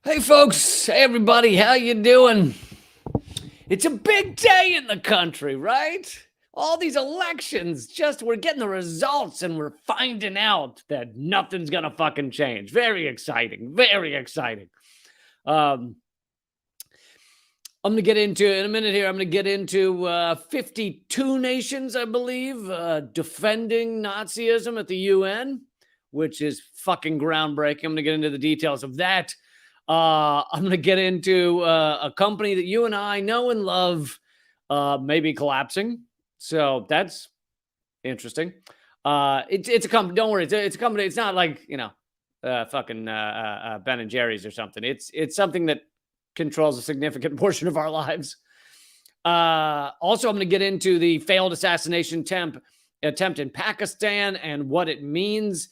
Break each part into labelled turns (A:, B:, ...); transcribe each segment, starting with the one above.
A: Hey folks, hey everybody, how you doing? It's a big day in the country, right? All these elections, we're getting the results and we're finding out that nothing's gonna fucking change. Very exciting, very exciting. Um, I'm gonna get into in a minute here. I'm gonna get into 52 nations, I believe, defending Nazism at the UN, which is fucking groundbreaking. I'm gonna get into the details of that. I'm going to get into a company that you and I know and love, maybe collapsing. So that's interesting. It's a company. Don't worry, it's a company. It's not like fucking Ben and Jerry's or something. It's something that controls a significant portion of our lives. Also, I'm going to get into the failed assassination attempt in Pakistan and what it means.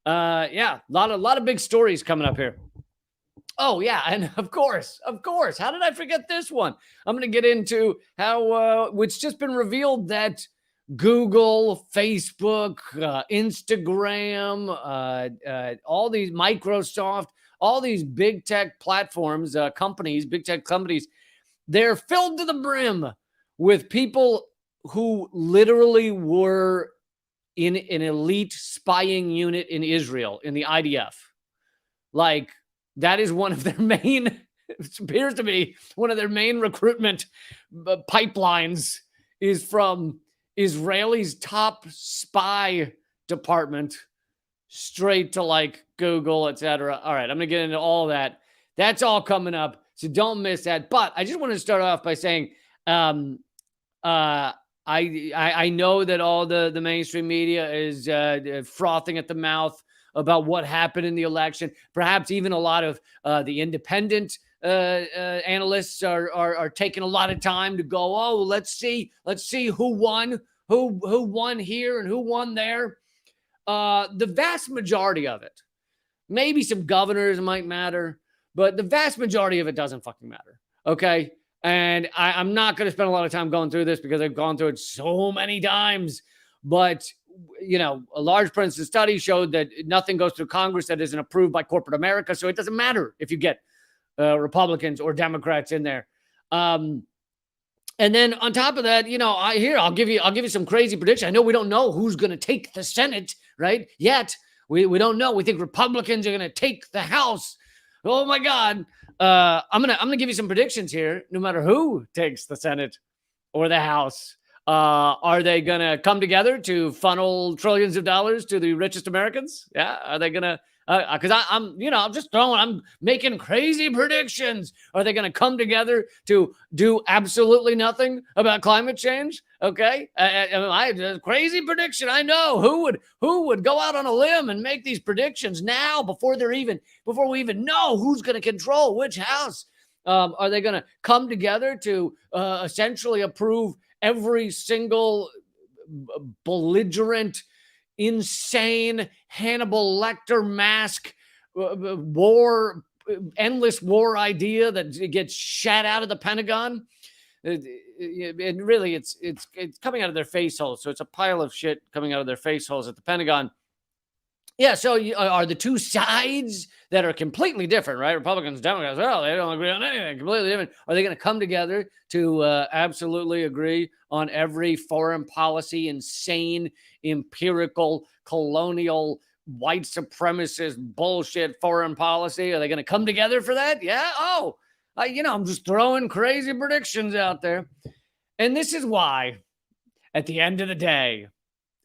A: Yeah, a lot of big stories coming up here. Oh yeah, and of course. How did I forget this one? I'm going to get into how it's just been revealed that Google, Facebook, Instagram, all these Microsoft, all these big tech platforms, big tech companies, they're filled to the brim with people who literally were in an elite spying unit in Israel, in the IDF. Like, that is one of their main, it appears to be one of their main recruitment pipelines is from Israeli's top spy department straight to like Google, etc. All right, I'm gonna get into all that. That's all coming up, so don't miss that. But I just want to start off by saying, I know that all the mainstream media is frothing at the mouth about what happened in the election. Perhaps even a lot of the independent analysts are taking a lot of time to go, oh, let's see who won here and who won there. The vast majority of it, maybe some governors might matter, but the vast majority of it doesn't fucking matter. Okay. And I'm not going to spend a lot of time going through this because I've gone through it so many times. But, a large Princeton study showed that nothing goes through Congress that isn't approved by corporate America. So it doesn't matter if you get Republicans or Democrats in there. And then on top of that, I'll give you some crazy prediction. I know we don't know who's going to take the Senate, right? Yet we don't know. We think Republicans are going to take the House. Oh my God. I'm gonna give you some predictions here. No matter who takes the Senate or the House, are they gonna come together to funnel trillions of dollars to the richest Americans? Yeah, are they gonna? Because I'm making crazy predictions. Are they going to come together to do absolutely nothing about climate change? Okay, I crazy prediction. I know who would go out on a limb and make these predictions now before we even know who's going to control which house. Are they going to come together to essentially approve every single belligerent, insane Hannibal Lecter mask endless war idea that gets shat out of the Pentagon? And really, it's coming out of their face holes. So it's a pile of shit coming out of their face holes at the Pentagon. Yeah, so are the two sides that are completely different, right? Republicans, Democrats, well, they don't agree on anything, completely different. Are they going to come together to absolutely agree on every foreign policy, insane, empirical, colonial, white supremacist bullshit foreign policy? Are they going to come together for that? Yeah? Oh, I'm just throwing crazy predictions out there. And this is why, at the end of the day,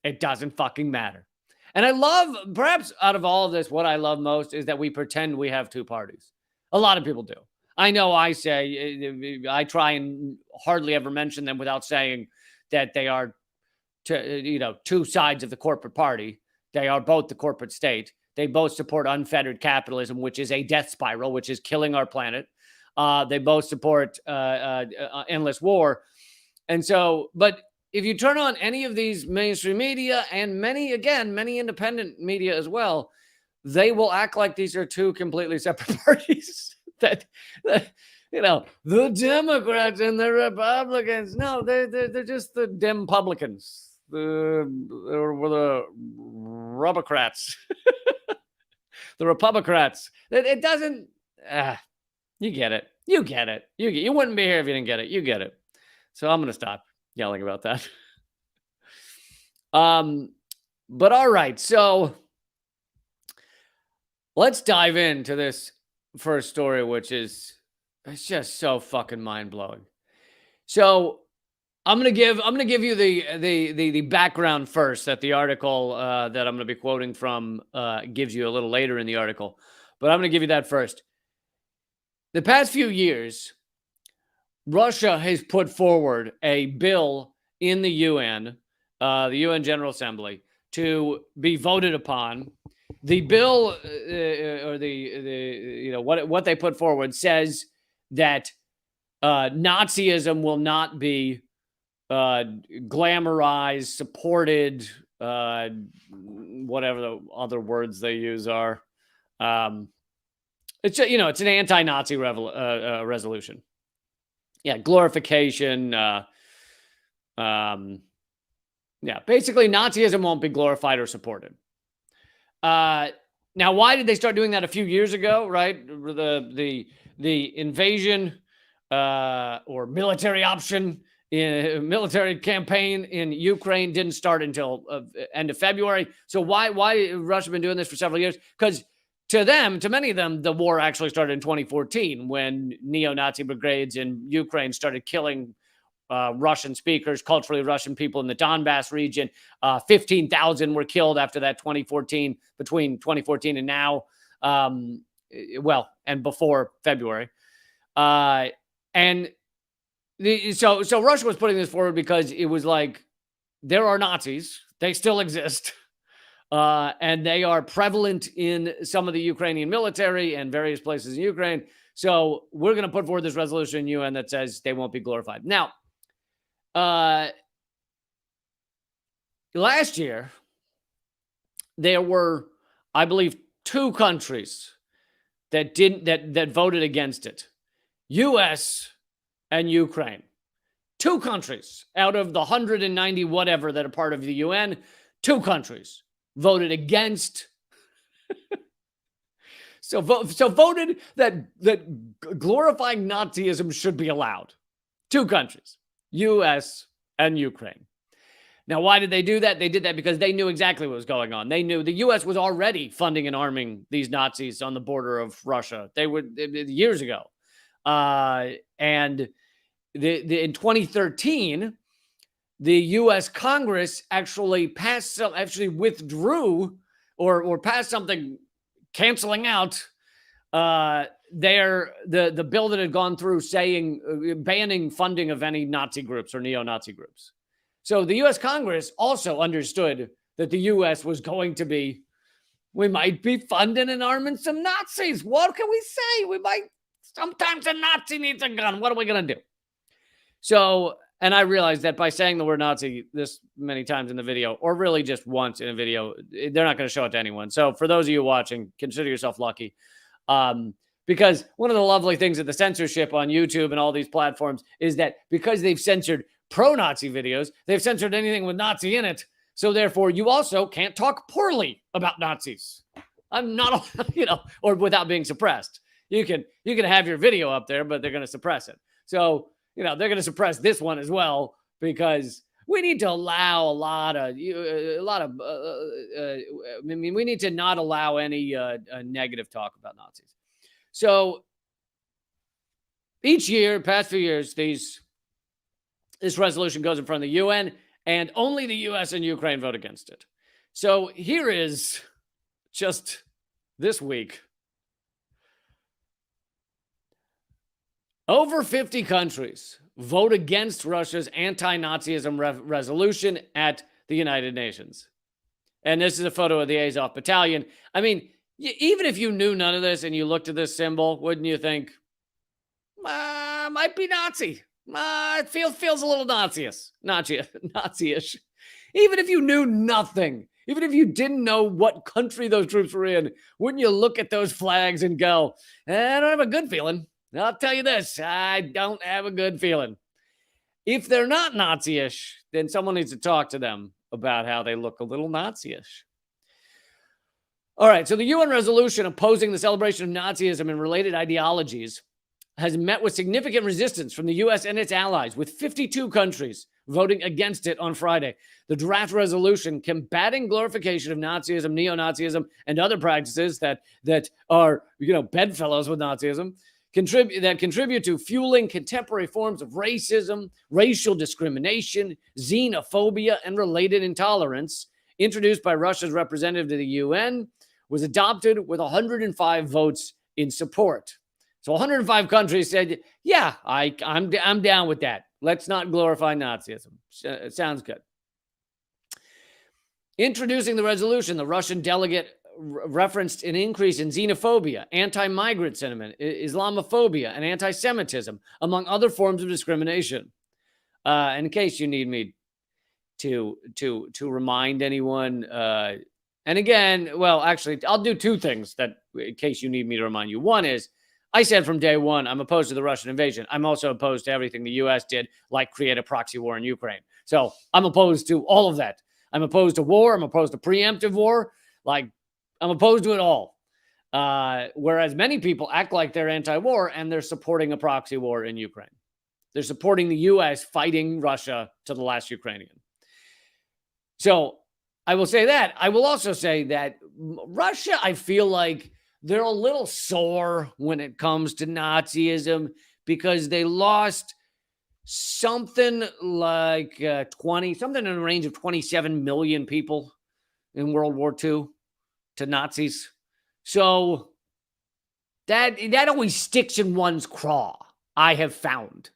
A: it doesn't fucking matter. And I love, perhaps out of all of this, what I love most is that we pretend we have two parties. A lot of people do. I know I try and hardly ever mention them without saying that they are, two sides of the corporate party. They are both the corporate state. They both support unfettered capitalism, which is a death spiral, which is killing our planet. They both support endless war. And so, but if you turn on any of these mainstream media and many independent media as well, they will act like these are two completely separate parties. that the Democrats and the Republicans. No, they're just the Dempublicans. The Rubbercrats. The Republicrats. It doesn't. You get it. You get it. You wouldn't be here if you didn't get it. You get it. So I'm going to stop yelling about that. But all right. So let's dive into this first story, which is it's just so fucking mind blowing. So I'm gonna give you the background first that the article that I'm gonna be quoting from gives you a little later in the article, but I'm gonna give you that first. The past few years, Russia has put forward a bill in the UN General Assembly, to be voted upon. The bill or the what they put forward says that Nazism will not be glamorized, supported, whatever the other words they use are. It's it's an anti-Nazi resolution. Yeah, glorification. Yeah, basically Nazism won't be glorified or supported. Now, why did they start doing that a few years ago? Right, the invasion or military option. Military campaign in Ukraine didn't start until end of February. So why Russia been doing this for several years? Because to many of them, the war actually started in 2014 when neo-Nazi brigades in Ukraine started killing Russian speakers, culturally Russian people in the Donbass region. 15,000 were killed after that 2014, between 2014 and now. And before February. So Russia was putting this forward because it was like, there are Nazis. They still exist. And they are prevalent in some of the Ukrainian military and various places in Ukraine. So we're going to put forward this resolution in UN that says they won't be glorified. Now, last year, there were, I believe, 2 countries that voted against it. US and Ukraine. 2 countries out of the 190 whatever that are part of the UN, 2 countries voted against. so voted that glorifying Nazism should be allowed. 2 countries, US and Ukraine. Now, why did they do that? They did that because they knew exactly what was going on. They knew the U.S. was already funding and arming these Nazis on the border of Russia. They were years ago. And in 2013, the U.S. Congress actually withdrew or passed something canceling out the bill that had gone through saying banning funding of any Nazi groups or neo-Nazi groups. So the U.S. Congress also understood that the U.S. was going to be, we might be funding and arming some Nazis. What can we say? Sometimes a Nazi needs a gun. What are we going to do? So, and I realized that by saying the word Nazi this many times in the video, or really just once in a video, they're not going to show it to anyone. So for those of you watching, consider yourself lucky. Because one of the lovely things of the censorship on YouTube and all these platforms is that because they've censored pro-Nazi videos, they've censored anything with Nazi in it. So therefore, you also can't talk poorly about Nazis. I'm not, or without being suppressed. You can have your video up there, but they're going to suppress it. So, they're going to suppress this one as well, because we need to allow we need to not allow any negative talk about Nazis. So each year, past few years, this resolution goes in front of the UN, and only the US and Ukraine vote against it. So here is just this week. Over 50 countries vote against Russia's anti-Nazism resolution at the United Nations. And this is a photo of the Azov Battalion. I mean, even if you knew none of this and you looked at this symbol, wouldn't you think, might be Nazi? It feels a little Nazi-ish. Even if you knew nothing, even if you didn't know what country those troops were in, wouldn't you look at those flags and go, I don't have a good feeling. I'll tell you this, I don't have a good feeling. If they're not Nazi-ish, then someone needs to talk to them about how they look a little Nazi-ish. All right, so the UN resolution opposing the celebration of Nazism and related ideologies has met with significant resistance from the U.S. and its allies, with 52 countries voting against it on Friday. The draft resolution combating glorification of Nazism, neo-Nazism, and other practices that are, bedfellows with Nazism, contribute to fueling contemporary forms of racism, racial discrimination, xenophobia, and related intolerance, introduced by Russia's representative to the UN, was adopted with 105 votes in support. So 105 countries said, yeah, I'm down with that. Let's not glorify Nazism. Sounds good. Introducing the resolution, the Russian delegate referenced an increase in xenophobia, anti-migrant sentiment, Islamophobia, and anti-Semitism, among other forms of discrimination. In case you need me to remind anyone, and again, well, actually, I'll do two things that, in case you need me to remind you. One is, I said from day one, I'm opposed to the Russian invasion. I'm also opposed to everything the U.S. did, like create a proxy war in Ukraine. So I'm opposed to all of that. I'm opposed to war. I'm opposed to preemptive war. Like, I'm opposed to it all. Whereas many people act like they're anti-war and they're supporting a proxy war in Ukraine. They're supporting the U.S. fighting Russia to the last Ukrainian. So I will say that. I will also say that Russia, I feel like they're a little sore when it comes to Nazism because they lost something like something in the range of 27 million people in World War II to Nazis. So that always sticks in one's craw, I have found.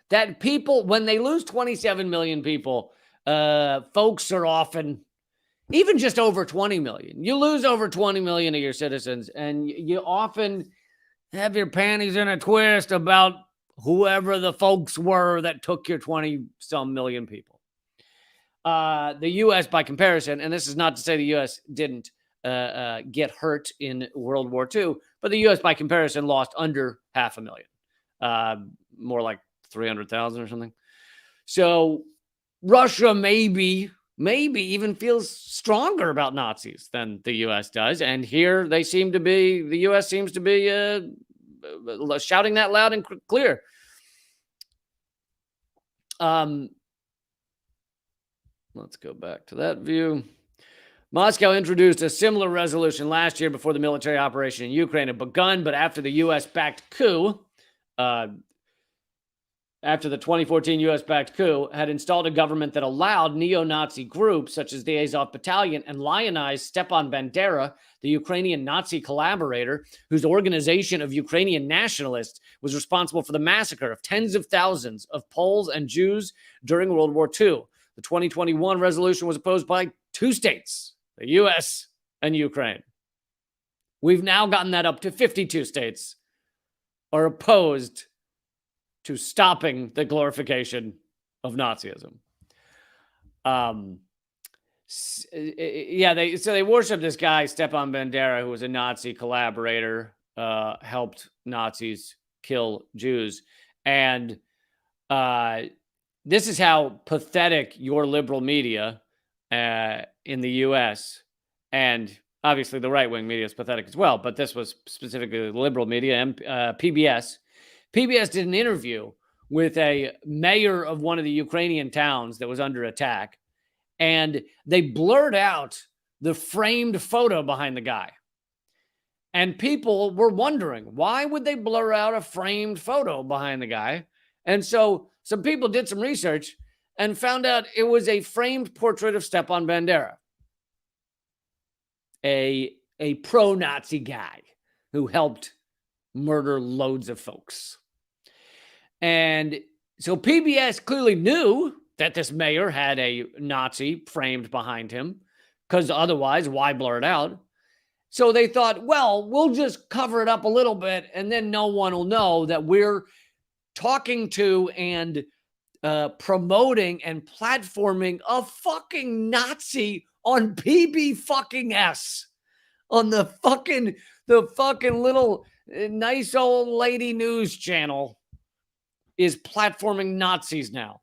A: That people, when they lose 27 million people, folks are often even just over 20 million. You lose over 20 million of your citizens, and you often have your panties in a twist about whoever the folks were that took your 20-some million people. The U.S., by comparison, and this is not to say the U.S. didn't get hurt in World War II, but the U.S., by comparison, lost under 500,000, more like 300,000 or something. So Russia maybe even feels stronger about Nazis than the U.S. does. And here the U.S. seems to be shouting that loud and clear. Let's go back to that view. Moscow introduced a similar resolution last year before the military operation in Ukraine had begun, but after the U.S.-backed coup, after the 2014 U.S.-backed coup, had installed a government that allowed neo-Nazi groups such as the Azov Battalion and lionized Stepan Bandera, the Ukrainian Nazi collaborator, whose organization of Ukrainian nationalists was responsible for the massacre of tens of thousands of Poles and Jews during World War II. The 2021 resolution was opposed by two states, the U.S. and Ukraine. We've now gotten that up to 52 states are opposed to stopping the glorification of Nazism. They worship this guy, Stepan Bandera, who was a Nazi collaborator, helped Nazis kill Jews. And this is how pathetic your liberal media in the U.S. and obviously the right-wing media is pathetic as well, but this was specifically the liberal media and PBS. PBS did an interview with a mayor of one of the Ukrainian towns that was under attack, and they blurred out the framed photo behind the guy. And people were wondering, why would they blur out a framed photo behind the guy? And so some people did some research and found out it was a framed portrait of Stepan Bandera, a pro-Nazi guy who helped murder loads of folks. And so PBS clearly knew that this mayor had a Nazi framed behind him, because otherwise, why blur it out? So they thought, well, we'll just cover it up a little bit, and then no one will know that we're talking to and promoting and platforming a fucking Nazi on PB-fucking-S, on the fucking little nice old lady news channel is platforming Nazis now.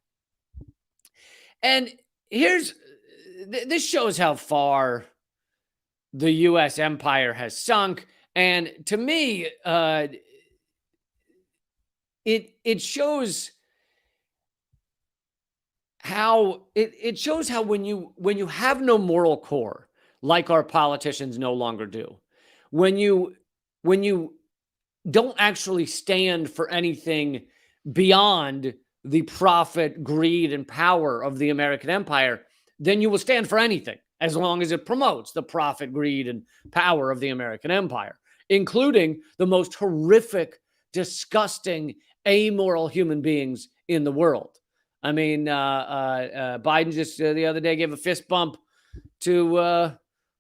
A: And this shows how far the U.S. empire has sunk. And to me, it shows how when you have no moral core, like our politicians no longer do, when you don't actually stand for anything beyond the profit, greed, and power of the American empire, then you will stand for anything as long as it promotes the profit, greed, and power of the American empire, including the most horrific, disgusting, amoral human beings in the world. I mean, Biden just the other day gave a fist bump to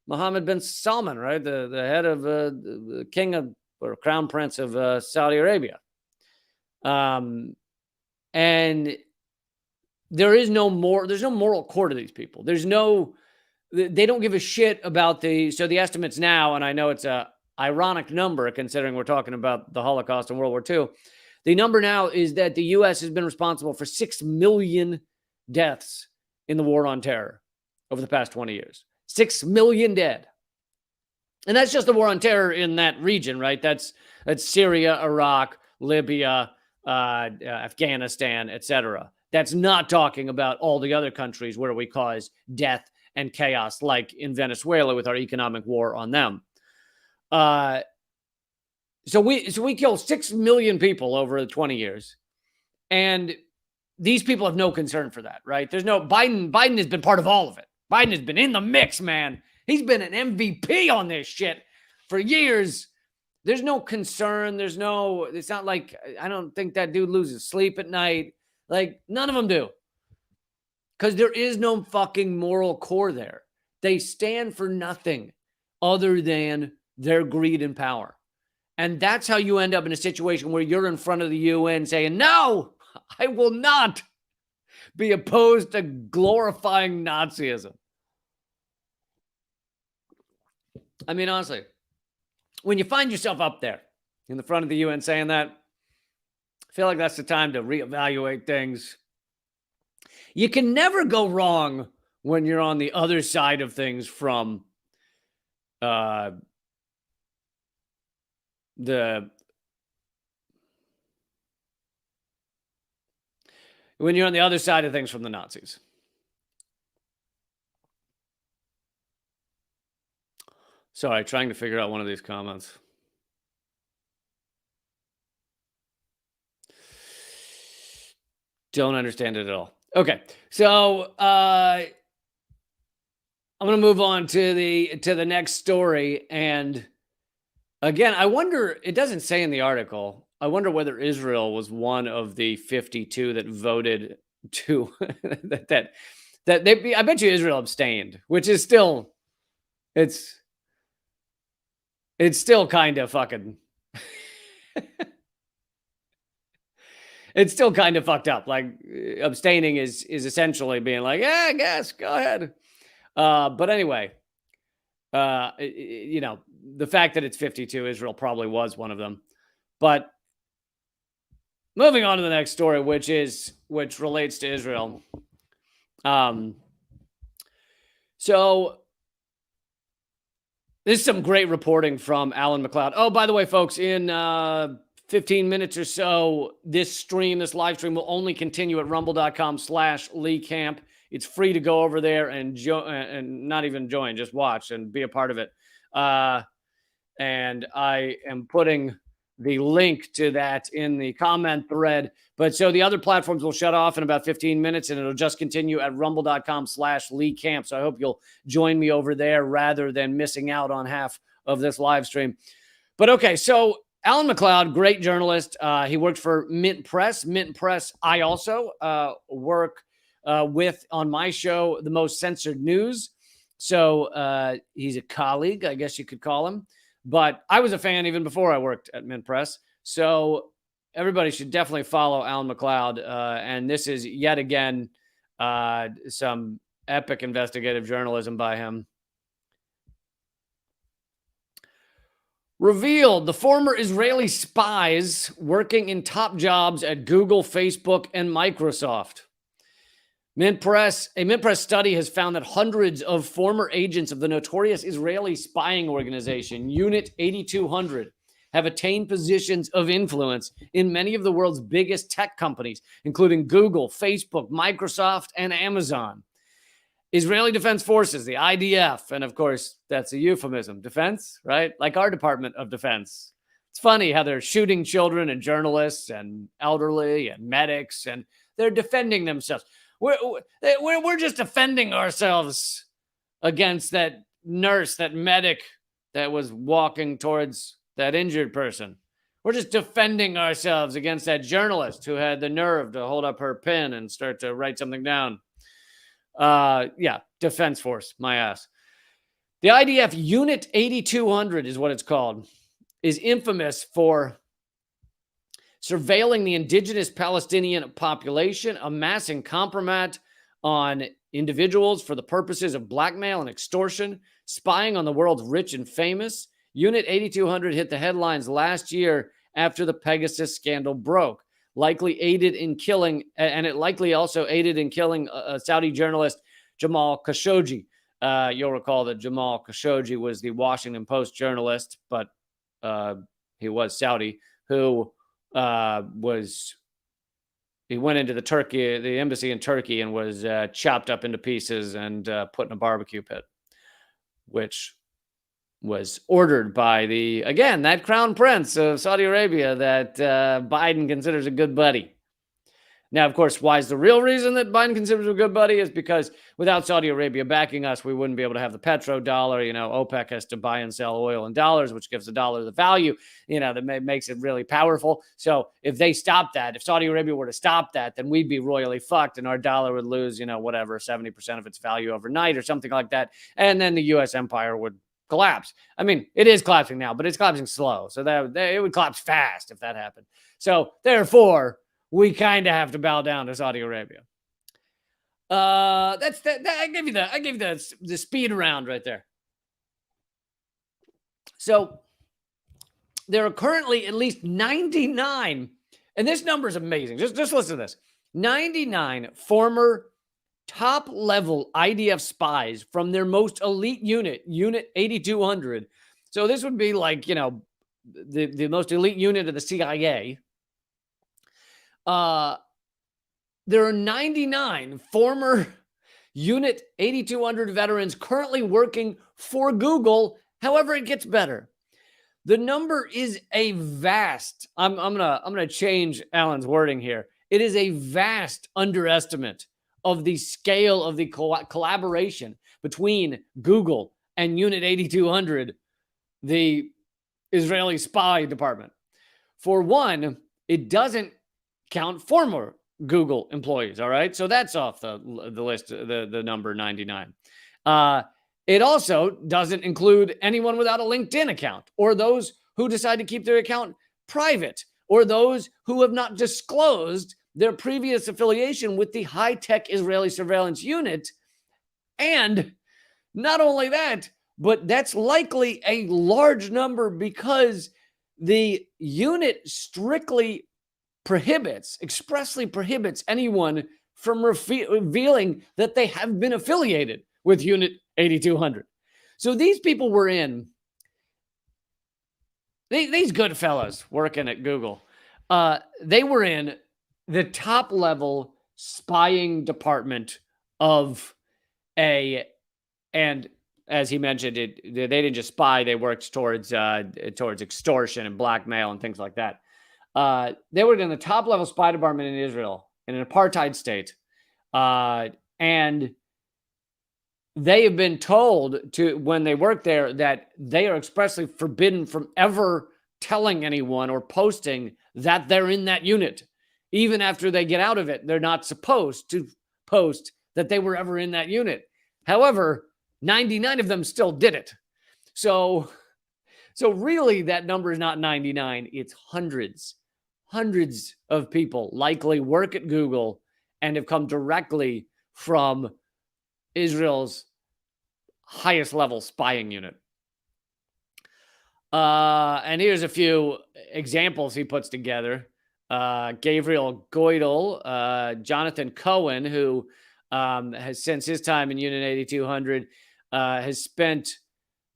A: Mohammed bin Salman, right? The head of the king of, or crown prince of Saudi Arabia. And there's no moral core to these people. They don't give a shit about the estimates now, and I know it's a ironic number considering we're talking about the Holocaust and World War II. The number now is that the U.S. has been responsible for 6 million deaths in the war on terror over the past 20 years. 6 million dead. And that's just the war on terror in that region, right? That's Syria, Iraq, Libya, Afghanistan, etc. That's not talking about all the other countries where we cause death and chaos, like in Venezuela with our economic war on them. So we killed 6 million people over 20 years. And these people have no concern for that, right? There's no Biden has been part of all of it. Biden has been in the mix, man. He's been an MVP on this shit for years. There's no concern. It's not like, I don't think that dude loses sleep at night. Like, none of them do. Because there is no fucking moral core there. They stand for nothing other than their greed and power. And that's how you end up in a situation where you're in front of the UN saying, no, I will not be opposed to glorifying Nazism. I mean, honestly, when you find yourself up there in the front of the UN saying that, I feel like that's the time to reevaluate things. You can never go wrong when you're on the other side of things from when you're on the other side of things from the Nazis. Sorry, trying to figure out one of these comments. Don't understand it at all. Okay, so I'm going to move on to the next story. And again, I wonder, it doesn't say in the article, I wonder whether Israel was one of the 52 that voted to that they, I bet you Israel abstained, which is still, it's still kind of fucking it's still kind of fucked up. Like, abstaining is essentially being like, yeah, I guess, go ahead. But anyway, you know, the fact that it's 52, Israel probably was one of them. But moving on to the next story, which relates to Israel. So this is some great reporting from Alan McLeod. Oh, by the way, folks, in 15 minutes or so, this live stream will only continue at rumble.com/Lee Camp. It's free to go over there and not even join, just watch and be a part of it. And I am putting the link to that in the comment thread. But so the other platforms will shut off in about 15 minutes, and it'll just continue at rumble.com/Lee Camp. So I hope you'll join me over there rather than missing out on half of this live stream. But okay, so Alan McLeod, great journalist. He worked for Mint Press. Mint Press, I also work with on my show, The Most Censored News. So he's a colleague, I guess you could call him. But I was a fan even before I worked at Mint Press. So everybody should definitely follow Alan McLeod. And this is yet again some epic investigative journalism by him. Revealed, the former Israeli spies working in top jobs at Google, Facebook, and Microsoft. A Mint Press study has found that hundreds of former agents of the notorious Israeli spying organization, Unit 8200, have attained positions of influence in many of the world's biggest tech companies, including Google, Facebook, Microsoft, and Amazon. Israeli Defense Forces, the IDF, and of course, that's a euphemism, defense, right? Like our Department of Defense. It's funny how they're shooting children and journalists and elderly and medics, and they're defending themselves. We're just defending ourselves against that nurse, that medic that was walking towards that injured person. We're just defending ourselves against that journalist who had the nerve to hold up her pen and start to write something down. Yeah, Defense Force, my ass. The IDF Unit 8200 is what it's called, is infamous for surveilling the indigenous Palestinian population, amassing compromat on individuals for the purposes of blackmail and extortion, spying on the world's rich and famous. Unit 8200 hit the headlines last year after the Pegasus scandal broke. Likely aided in killing, and it likely also aided in killing a Saudi journalist, Jamal Khashoggi. You'll recall that Jamal Khashoggi was the Washington Post journalist, but he was Saudi, who he went into the embassy in Turkey and was chopped up into pieces and put in a barbecue pit, which was ordered by that crown prince of Saudi Arabia that Biden considers a good buddy. Now, of course, why is the real reason that Biden considers a good buddy is because without Saudi Arabia backing us, we wouldn't be able to have the petrodollar. OPEC has to buy and sell oil in dollars, which gives the dollar the value, that makes it really powerful. So if they stop that, if Saudi Arabia were to stop that, then we'd be royally fucked and our dollar would lose, 70% of its value overnight or something like that. And then the U.S. empire would collapse. I mean, it is collapsing now, but it's collapsing slow. So it would collapse fast if that happened. So therefore, we kind of have to bow down to Saudi Arabia. That's that. I gave you the speed round right there. So there are currently at least 99, and this number is amazing. Just listen to this: 99 former top-level IDF spies from their most elite unit, Unit 8200. So this would be like, the most elite unit of the CIA. There are 99 former Unit 8200 veterans currently working for Google. However, it gets better. The number is a vast, I'm gonna change Alan's wording here. It is a vast underestimate of the scale of the collaboration between Google and Unit 8200, the Israeli spy department. For one, it doesn't count former Google employees, all right? So that's off the list, the number 99. It also doesn't include anyone without a LinkedIn account, or those who decide to keep their account private, or those who have not disclosed their previous affiliation with the high-tech Israeli surveillance unit. And not only that, but that's likely a large number because the unit strictly expressly prohibits anyone from revealing that they have been affiliated with Unit 8200. So these people were in, these good fellas working at Google, they were in the top level spying department of and as he mentioned, they didn't just spy, they worked towards extortion and blackmail and things like that. They were in the top level spy department in Israel, in an apartheid state. And they have been told to, when they work there, that they are expressly forbidden from ever telling anyone or posting that they're in that unit. Even after they get out of it, they're not supposed to post that they were ever in that unit. However, 99 of them still did it. So really that number is not 99, it's hundreds of people likely work at Google and have come directly from Israel's highest level spying unit. And here's a few examples he puts together. Gabriel Goidel, Jonathan Cohen, who has, since his time in Unit 8200, has spent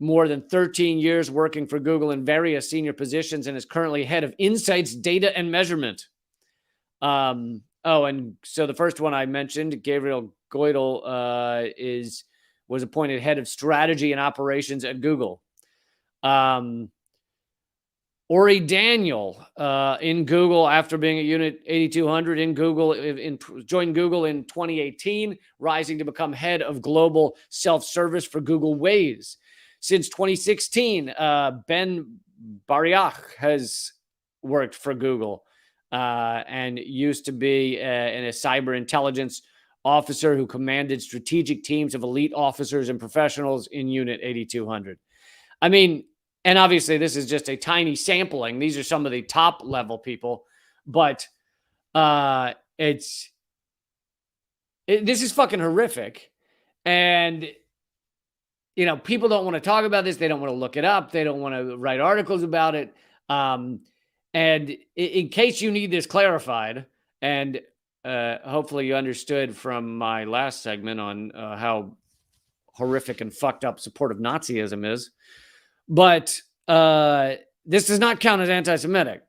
A: more than 13 years working for Google in various senior positions and is currently head of Insights, Data, and Measurement. And so the first one I mentioned, Gabriel Goidel, was appointed head of strategy and operations at Google. Ori Daniel in Google after being at Unit 8200 in Google, joined Google in 2018, rising to become head of global self-service for Google Waze. Since 2016, Ben Bariach has worked for Google and used to be a cyber intelligence officer who commanded strategic teams of elite officers and professionals in Unit 8200. I mean, and obviously this is just a tiny sampling. These are some of the top level people, but this is fucking horrific. And, you know, people don't want to talk about this. They don't want to look it up. They don't want to write articles about it. And in case you need this clarified, and hopefully you understood from my last segment on how horrific and fucked up supportive Nazism is, but this does not count as anti-Semitic.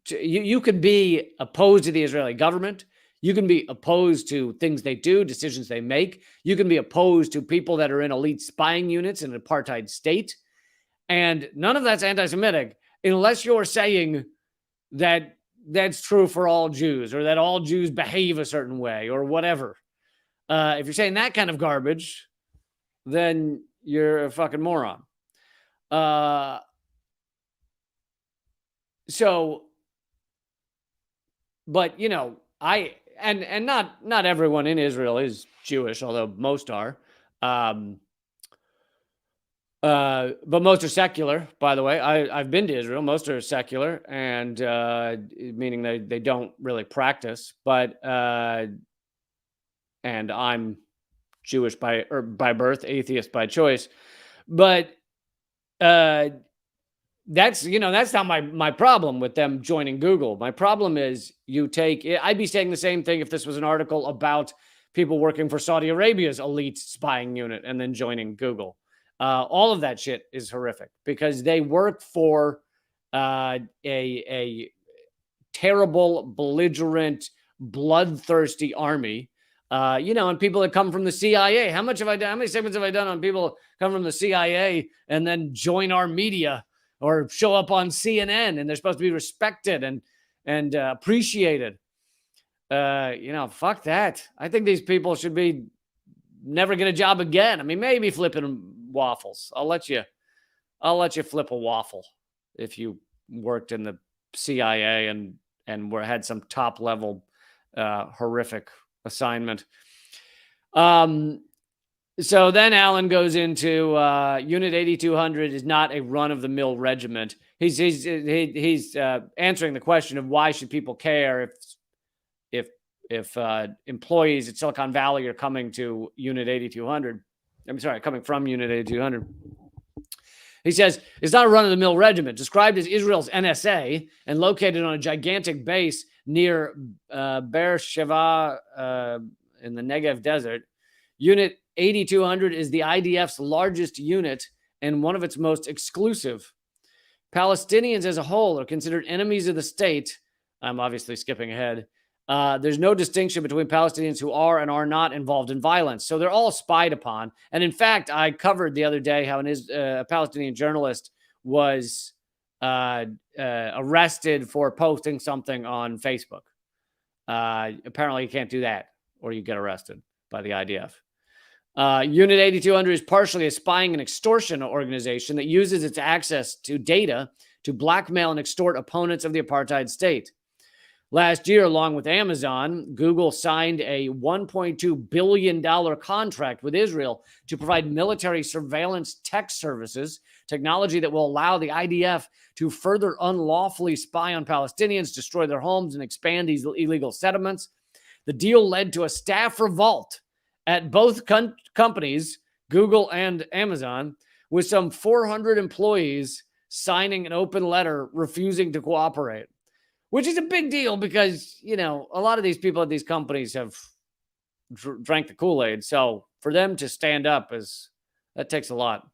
A: You could be opposed to the Israeli government. You can be opposed to things they do, decisions they make. You can be opposed to people that are in elite spying units in an apartheid state. And none of that's anti-Semitic unless you're saying that that's true for all Jews or that all Jews behave a certain way or whatever. If you're saying that kind of garbage, then you're a fucking moron. But you know, not everyone in Israel is Jewish, although most are. But most are secular, by the way. I've been to Israel. Most are secular, and meaning they don't really practice. But and I'm Jewish by birth, atheist by choice. But that's not my problem with them joining Google. My problem is I'd be saying the same thing if this was an article about people working for Saudi Arabia's elite spying unit and then joining Google. All of that shit is horrific because they work for a terrible, belligerent, bloodthirsty army. And people that come from the CIA. How many segments have I done on people come from the CIA and then join our media or show up on CNN and they're supposed to be respected and appreciated? Fuck that. I think these people should be never get a job again. I mean, maybe flipping waffles. I'll let you flip a waffle if you worked in the CIA and had some top level horrific assignment. So then Alan goes into Unit 8200 is not a run-of-the-mill regiment. He's answering the question of why should people care if employees at Silicon Valley are coming to Unit 8200. Coming from Unit 8200. He says, it's not a run-of-the-mill regiment. Described as Israel's NSA and located on a gigantic base near Beersheba in the Negev Desert, Unit 8200 is the IDF's largest unit and one of its most exclusive. Palestinians as a whole are considered enemies of the state. I'm obviously skipping ahead. There's no distinction between Palestinians who are and are not involved in violence. So they're all spied upon. And in fact, I covered the other day how a Palestinian journalist was arrested for posting something on Facebook. Apparently you can't do that or you get arrested by the IDF. Unit 8200 is partially a spying and extortion organization that uses its access to data to blackmail and extort opponents of the apartheid state. Last year, along with Amazon, Google signed a $1.2 billion contract with Israel to provide military surveillance tech services, technology that will allow the IDF to further unlawfully spy on Palestinians, destroy their homes, and expand these illegal settlements. The deal led to a staff revolt at both companies, Google and Amazon, with some 400 employees signing an open letter refusing to cooperate. Which is a big deal because, a lot of these people at these companies have drank the Kool-Aid. So for them to stand up is That takes a lot.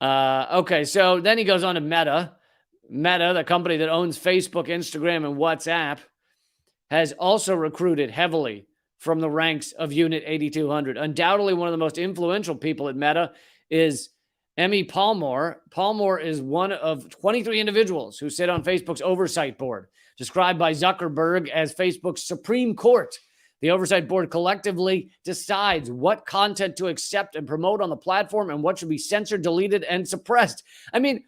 A: Okay, so then he goes on to Meta. Meta, the company that owns Facebook, Instagram, and WhatsApp, has also recruited heavily from the ranks of Unit 8200. Undoubtedly, one of the most influential people at Meta is Emmy Palmore. Palmore is one of 23 individuals who sit on Facebook's oversight board, described by Zuckerberg as Facebook's Supreme Court. The oversight board collectively decides what content to accept and promote on the platform and what should be censored, deleted, and suppressed. I mean,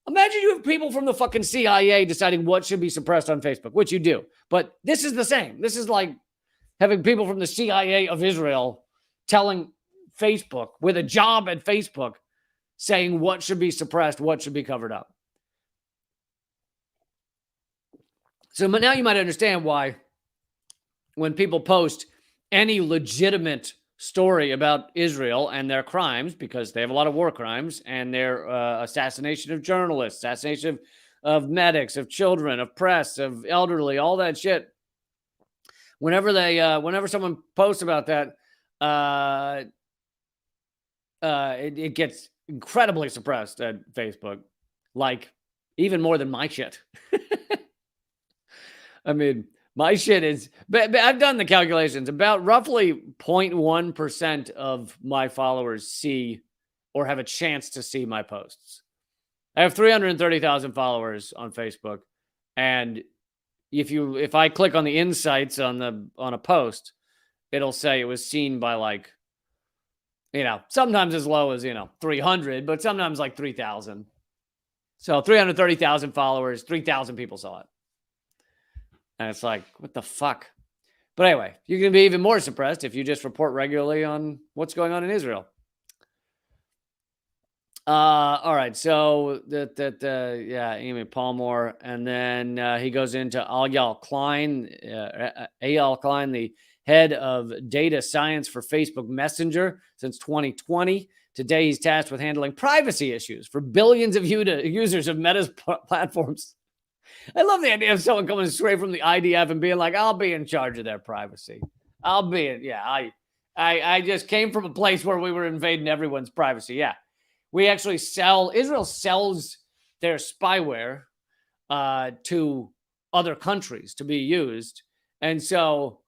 A: imagine you have people from the fucking CIA deciding what should be suppressed on Facebook, which you do. But this is the same. This is like having people from the CIA of Israel telling Facebook with a job at Facebook saying what should be suppressed, what should be covered up. So now you might understand why when people post any legitimate story about Israel and their crimes, because they have a lot of war crimes and their assassination of journalists, assassination of medics, of children, of press, of elderly, all that shit. Whenever someone posts about that, it gets incredibly suppressed at Facebook, like even more than my shit. I mean, my shit is, but I've done the calculations. About roughly 0.1% of my followers see or have a chance to see my posts. I have 330,000 followers on Facebook, and if I click on the insights on a post, it'll say it was seen by like, sometimes as low as 300, but sometimes like 3,000. So 330,000 followers, 3,000 people saw it. And it's like, what the fuck? But anyway, you can be even more suppressed if you just report regularly on what's going on in Israel. All right. So Amy Palmore. And then he goes into Eyal Klein, the head of data science for Facebook Messenger since 2020. Today, he's tasked with handling privacy issues for billions of users of Meta's platforms. I love the idea of someone coming straight from the IDF and being like, I'll be in charge of their privacy. I just came from a place where we were invading everyone's privacy. Yeah. We actually Israel sells their spyware to other countries to be used. And so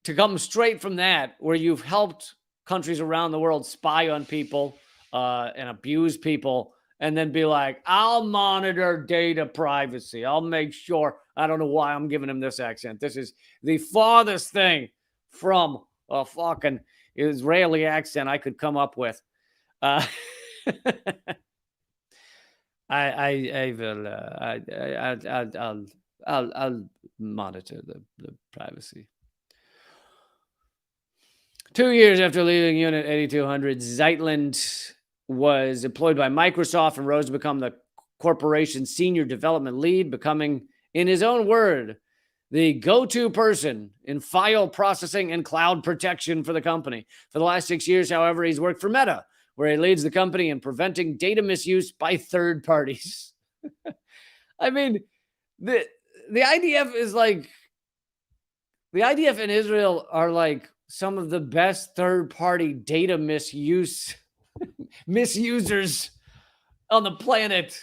A: to come straight from that, where you've helped countries around the world spy on people and abuse people, and then be like, I'll monitor data privacy. I'll make sure. I don't know why I'm giving him this accent. This is the farthest thing from a fucking Israeli accent I could come up with. I'll monitor the privacy. 2 years after leaving Unit 8200, Zeitlin was employed by Microsoft and rose to become the corporation's senior development lead, becoming, in his own word, the go-to person in file processing and cloud protection for the company. For the last 6 years, however, he's worked for Meta, where he leads the company in preventing data misuse by third parties. I mean, the IDF is like, the IDF in Israel are like some of the best third-party data misusers on the planet,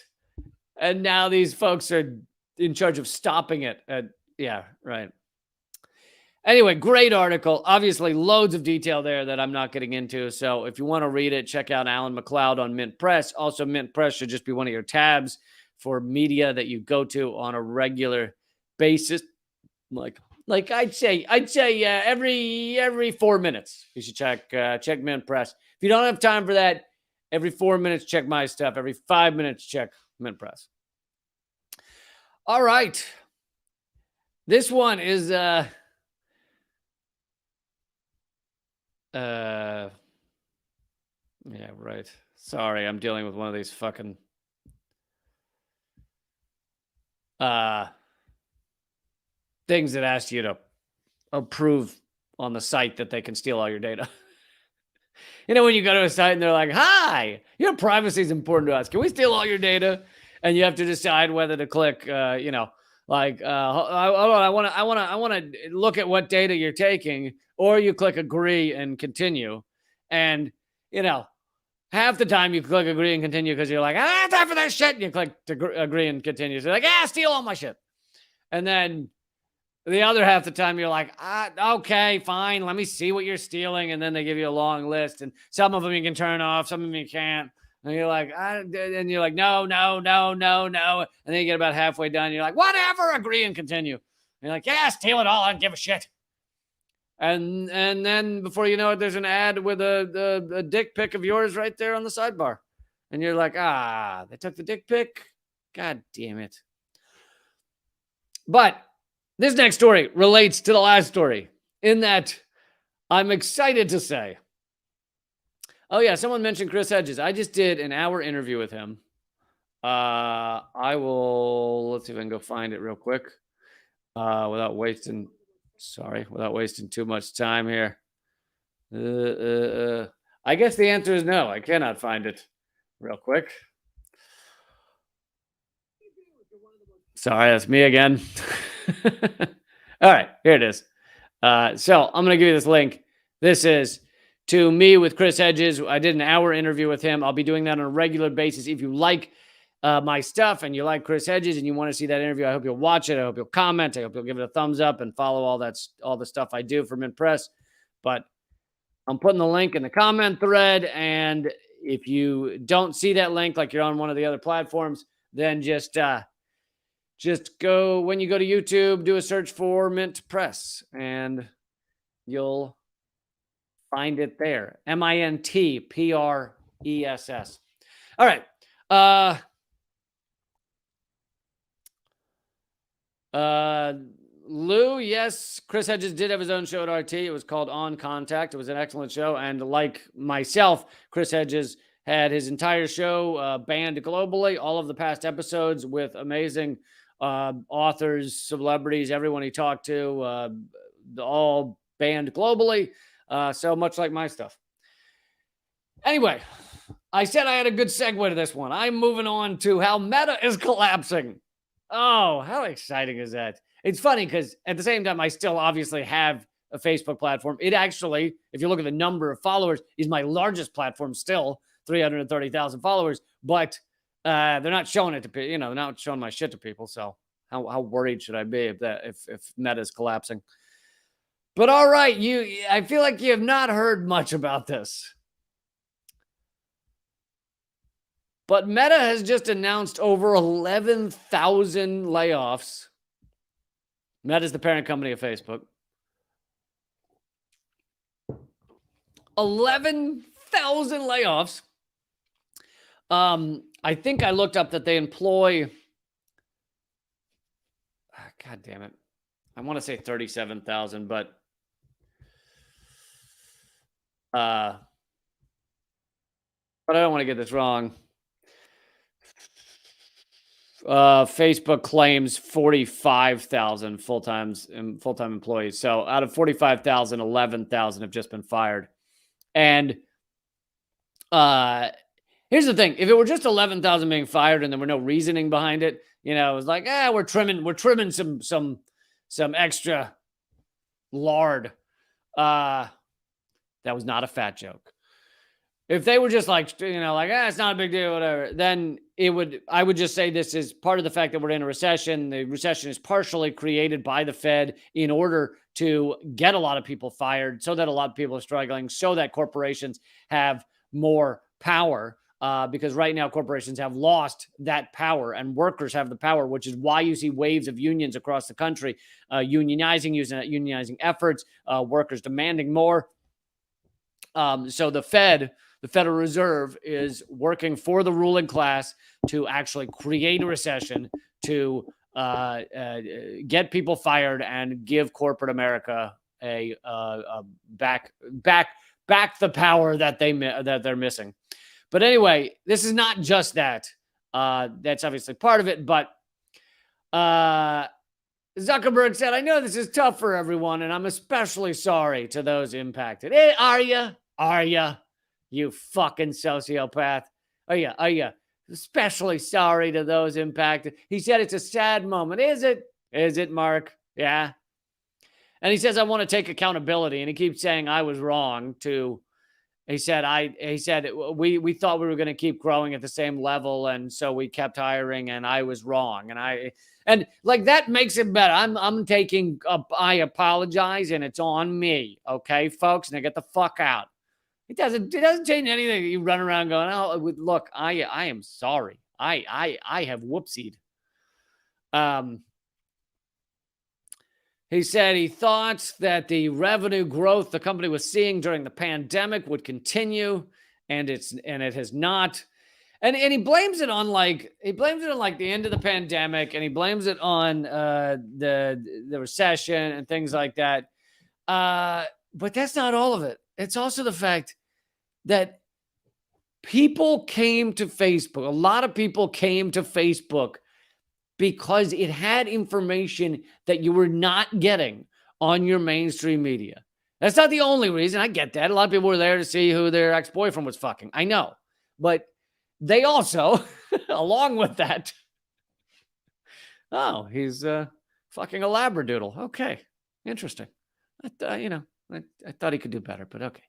A: and now these folks are in charge of stopping it. Yeah, right. Anyway, great article. Obviously, loads of detail there that I'm not getting into. So if you want to read it, check out Alan McLeod on Mint Press. Also, Mint Press should just be one of your tabs for media that you go to on a regular basis. Like I'd say every 4 minutes you should check Mint Press. If you don't have time for that, every 4 minutes check my stuff. Every 5 minutes check Mint Press. All right, this one is yeah, right. Sorry, I'm dealing with one of these fucking things that ask you to approve on the site that they can steal all your data. When you go to a site and they're like, hi, your privacy is important to us. Can we steal all your data? And you have to decide whether to click, I want to look at what data you're taking, or you click agree and continue. And, you know, half the time you click agree and continue because you're like, I don't have time for that shit. And you click to agree and continue. So you're like, steal all my shit. And then the other half the time you're like, okay, fine. Let me see what you're stealing. And then they give you a long list. And some of them you can turn off. Some of them you can't. And you're like, and you're like, no, no, no, no, no. And then you get about halfway done. You're like, whatever, agree and continue. And you're like, yeah, steal it all. I don't give a shit. And then before you know it, there's an ad with a dick pic of yours right there on the sidebar. And you're like, they took the dick pic. God damn it. But this next story relates to the last story in that I'm excited to say, oh yeah, someone mentioned Chris Hedges. I just did an hour interview with him. Let's see if I can go find it real quick without wasting too much time here. I guess the answer is no. I cannot find it real quick. Sorry, that's me again. All right, here it is. So I'm going to give you this link. This is to me with Chris Hedges. I did an hour interview with him. I'll be doing that on a regular basis. If you like my stuff and you like Chris Hedges and you want to see that interview, I hope you'll watch it. I hope you'll comment. I hope you'll give it a thumbs up and follow all the stuff I do for Mint Press. But I'm putting the link in the comment thread. And if you don't see that link, like you're on one of the other platforms, then just go, when you go to YouTube, do a search for Mint Press and you'll find it there. MINTPRESS. All right. Lou, yes, Chris Hedges did have his own show at RT. It was called On Contact. It was an excellent show. And like myself, Chris Hedges had his entire show banned globally, all of the past episodes with amazing authors, celebrities, everyone he talked to, all banned globally. So much like my stuff. Anyway, I said I had a good segue to this one. I'm moving on to how Meta is collapsing. Oh, how exciting is that? It's funny because at the same time, I still obviously have a Facebook platform. It actually, if you look at the number of followers, is my largest platform still, 330,000 followers. But they're not showing it to people. You know, they're not showing my shit to people. So how worried should I be if Meta is collapsing? But all right, I feel like you have not heard much about this. But Meta has just announced over 11,000 layoffs. Meta is the parent company of Facebook. 11,000 layoffs. I think I looked up that they employ, God damn it, I want to say 37,000, but I don't want to get this wrong. Facebook claims 45,000 full-time employees. So out of 45,000, 11,000 have just been fired. And here's the thing: if it were just 11,000 being fired and there were no reasoning behind it, you know, it was like, we're trimming some extra lard. That was not a fat joke. If they were just like, you know, like, it's not a big deal, whatever, then I would just say this is part of the fact that we're in a recession. The recession is partially created by the Fed in order to get a lot of people fired so that a lot of people are struggling, so that corporations have more power, because right now corporations have lost that power and workers have the power, which is why you see waves of unions across the country, unionizing efforts, workers demanding more. So the Federal Reserve is working for the ruling class to actually create a recession, to get people fired and give corporate America a back the power that they're missing. But anyway, this is not just that. That's obviously part of it, but Zuckerberg said, "I know this is tough for everyone, and I'm especially sorry to those impacted." Hey, are you? You fucking sociopath. Are you especially sorry to those impacted? He said it's a sad moment. Is it? Is it, Mark? Yeah. And he says, I want to take accountability. And he keeps saying I was wrong to He said we thought we were going to keep growing at the same level, and so we kept hiring, and I was wrong, and like that makes it better. I'm taking I apologize, and it's on me, okay, folks. Now get the fuck out. It doesn't change anything. You run around going, oh, look, I am sorry. I have whoopsied. He said he thought that the revenue growth the company was seeing during the pandemic would continue, and it has not. And he blames it on like the end of the pandemic, and he blames it on the recession and things like that. But that's not all of it. It's also the fact that people came to Facebook. A lot of people came to Facebook because it had information that you were not getting on your mainstream media. That's not the only reason. I get that. A lot of people were there to see who their ex-boyfriend was fucking. I know. But they also, along with that, oh, he's fucking a Labradoodle. Okay. Interesting. I thought he could do better, but okay.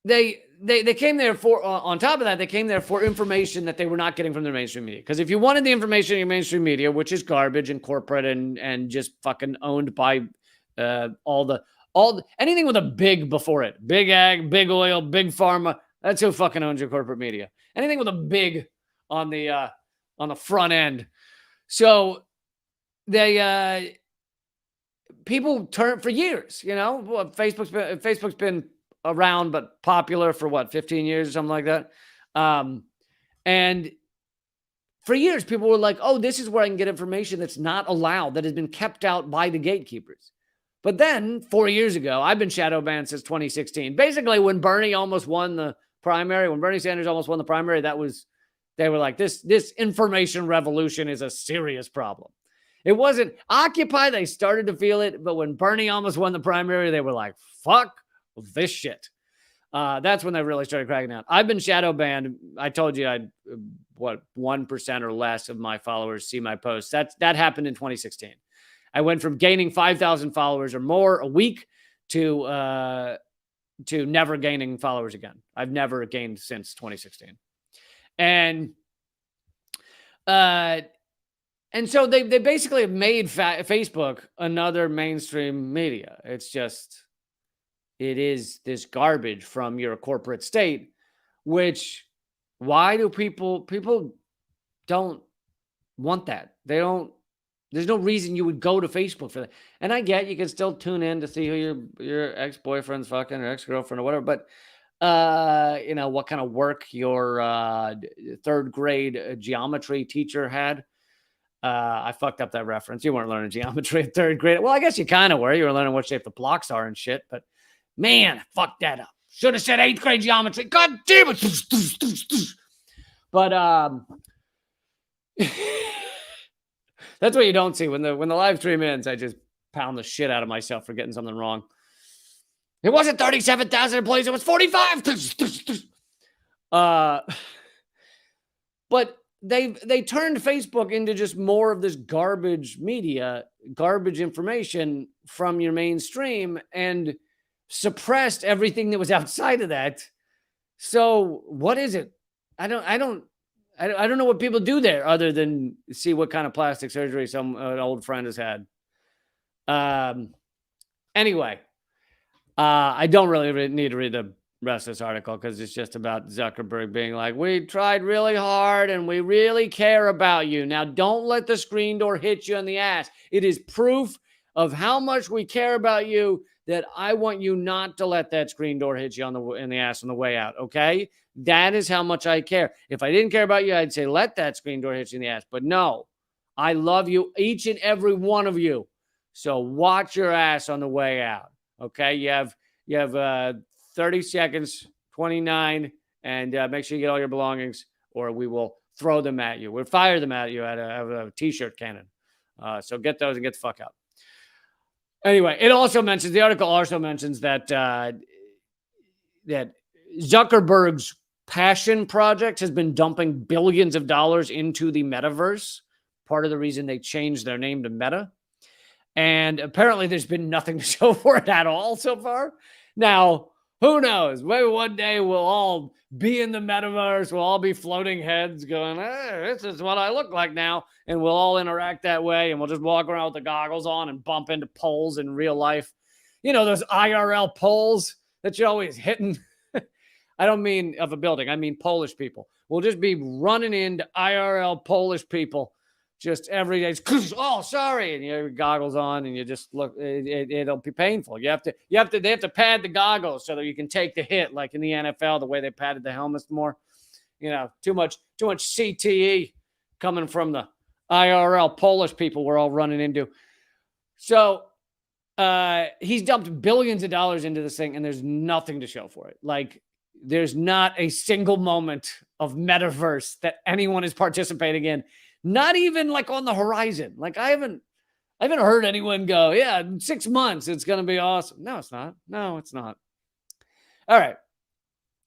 A: They came there for, on top of that, they came there for information that they were not getting from their mainstream media. Because if you wanted the information in your mainstream media, which is garbage and corporate and just fucking owned by anything with a big before it, big ag, big oil, big pharma, that's who fucking owns your corporate media. Anything with a big on the front end. So people turn for years, Facebook's been around, but popular for what, 15 years or something like that. And for years, people were like, oh, this is where I can get information that's not allowed, that has been kept out by the gatekeepers. But then 4 years ago, I've been shadow banned since 2016. Basically, when Bernie almost won the primary, when Bernie Sanders almost won the primary, they were like, this information revolution is a serious problem. It wasn't Occupy. They started to feel it. But when Bernie almost won the primary, they were like, fuck this shit. That's when they really started cracking down. I've been shadow banned. I told you 1% or less of my followers see my posts. That happened in 2016. I went from gaining 5,000 followers or more a week to never gaining followers again. I've never gained since 2016. And so they basically have made Facebook another mainstream media. It is this garbage from your corporate state, which why do people don't want that? There's no reason you would go to Facebook for that. And I get you can still tune in to see who your ex-boyfriend's fucking or ex-girlfriend or whatever, but what kind of work your third grade geometry teacher had. I fucked up that reference. You weren't learning geometry in third grade. Well, I guess you kind of were. You were learning what shape the blocks are and shit, but man, fuck that up. Should have said 8th grade geometry. God damn it. But that's what you don't see when the live stream ends. I just pound the shit out of myself for getting something wrong. It wasn't 37,000 employees. It was 45. But they turned Facebook into just more of this garbage media, garbage information from your mainstream, and suppressed everything that was outside of that. So what is it? I don't know what people do there other than see what kind of plastic surgery an old friend has had. Anyway, I don't really need to read the rest of this article because it's just about Zuckerberg being like, we tried really hard and we really care about you. Now, don't let the screen door hit you in the ass. It is proof of how much we care about you that I want you not to let that screen door hit you in the ass on the way out, okay? That is how much I care. If I didn't care about you, I'd say let that screen door hit you in the ass. But no, I love you, each and every one of you. So watch your ass on the way out, okay? You have 30 seconds, 29, and make sure you get all your belongings or we will throw them at you. We'll fire them at you at a T-shirt cannon. So get those and get the fuck out. Anyway, the article also mentions that that Zuckerberg's passion project has been dumping billions of dollars into the metaverse. Part of the reason they changed their name to Meta. And apparently there's been nothing to show for it at all so far. Now, who knows? Maybe one day we'll all be in the metaverse. We'll all be floating heads going, hey, this is what I look like now. And we'll all interact that way. And we'll just walk around with the goggles on and bump into poles in real life. You know, those IRL poles that you're always hitting. I don't mean of a building. I mean Polish people. We'll just be running into IRL Polish people just every day. Oh, sorry. And you have your goggles on and you just look, it'll be painful. They have to pad the goggles so that you can take the hit, like in the NFL, the way they padded the helmets more. You know, too much CTE coming from the IRL Polish people we're all running into. So he's dumped billions of dollars into this thing and there's nothing to show for it. Like, there's not a single moment of metaverse that anyone is participating in. Not even like on the horizon. Like I haven't heard anyone go, yeah, in 6 months, it's going to be awesome. No, it's not. No, it's not. All right.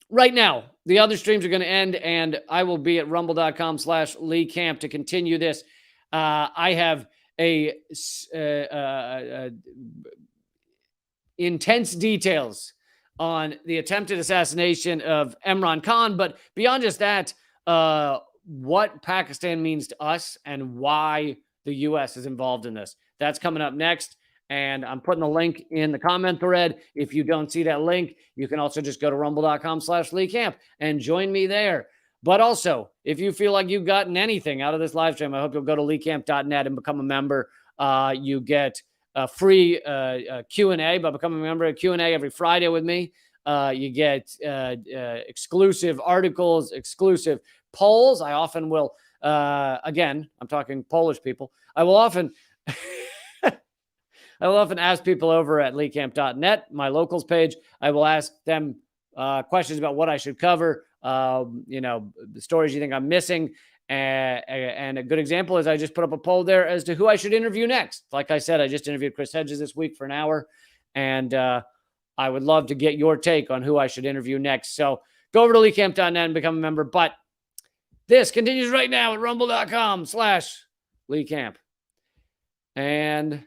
A: Right now, the other streams are going to end and I will be at rumble.com/Lee Camp to continue this. I have intense details on the attempted assassination of Imran Khan. But beyond just that, what Pakistan means to us and why the U.S. is involved in this. That's coming up next. And I'm putting the link in the comment thread. If you don't see that link, you can also just go to rumble.com/Lee Camp and join me there. But also, if you feel like you've gotten anything out of this live stream, I hope you'll go to leecamp.net and become a member. You get a free Q&A by becoming a member. A Q&A every Friday with me. You get exclusive articles, exclusive polls. I often will, again, I'm talking Polish people. I will often ask people over at leecamp.net, my locals page. I will ask them questions about what I should cover, the stories you think I'm missing. And a good example is I just put up a poll there as to who I should interview next. Like I said, I just interviewed Chris Hedges this week for an hour. And I would love to get your take on who I should interview next. So go over to leecamp.net and become a member. But this continues right now at rumble.com/Lee Camp. And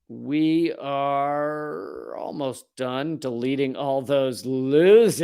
A: we are almost done deleting all those losers.